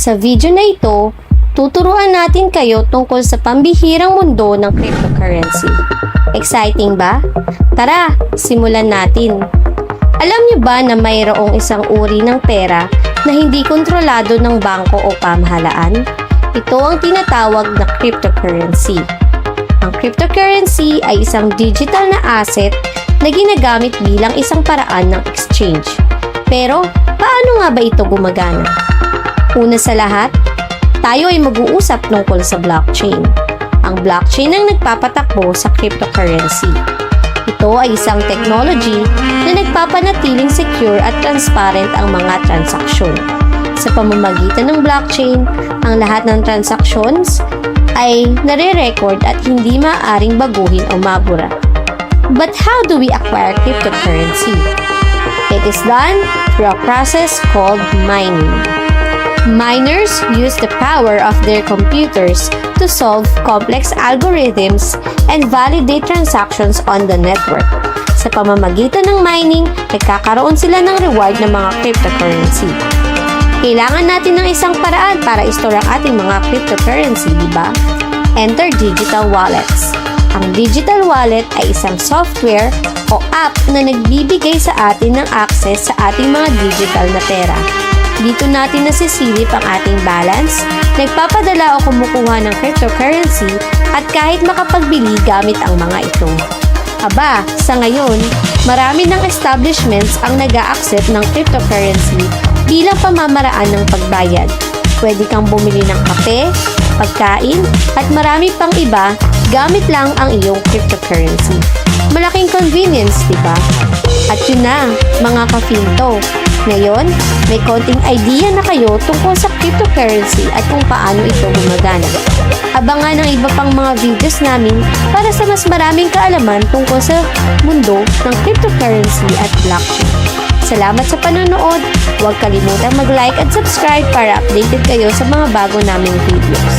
Sa video na ito, tuturuan natin kayo tungkol sa pambihirang mundo ng cryptocurrency. Exciting ba? Tara, simulan natin. Alam niyo ba na mayroong isang uri ng pera na hindi kontrolado ng bangko o pamahalaan? Ito ang tinatawag na cryptocurrency. Ang cryptocurrency ay isang digital na asset na ginagamit bilang isang paraan ng exchange. Pero, paano nga ba ito gumagana? Una sa lahat, tayo ay mag-uusap tungkol sa blockchain. Ang blockchain ang nagpapatakbo sa cryptocurrency. Ito ay isang technology na nagpapanatiling secure at transparent ang mga transaksyon. Sa pamamagitan ng blockchain, ang lahat ng transactions ay nare-record at hindi maaaring baguhin o mabura. But how do we acquire cryptocurrency? It is done through a process called mining. Miners use the power of their computers to solve complex algorithms and validate transactions on the network. Sa pamamagitan ng mining, nagkakaroon sila ng reward ng mga cryptocurrency. Kailangan natin ng isang paraan para i-store ang ating mga cryptocurrency, di ba? Enter digital wallets. Ang digital wallet ay isang software o app na nagbibigay sa atin ng access sa ating mga digital na pera. Dito natin nasisilip ang ating balance, nagpapadala o kumukuha ng cryptocurrency at kahit makapagbili gamit ang mga ito. Aba, sa ngayon, marami ng establishments ang nag-a-accept ng cryptocurrency bilang pamamaraan ng pagbayad. Pwede kang bumili ng kape, pagkain, at marami pang iba gamit lang ang iyong cryptocurrency. Malaking convenience, di ba? At yun na, mga ka-finto. Ngayon, may konting idea na kayo tungkol sa cryptocurrency at kung paano ito gumagana. Abangan ang iba pang mga videos namin para sa mas maraming kaalaman tungkol sa mundo ng cryptocurrency at blockchain. Salamat sa panonood. Huwag kalimutang mag-like at subscribe para updated kayo sa mga bago naming videos.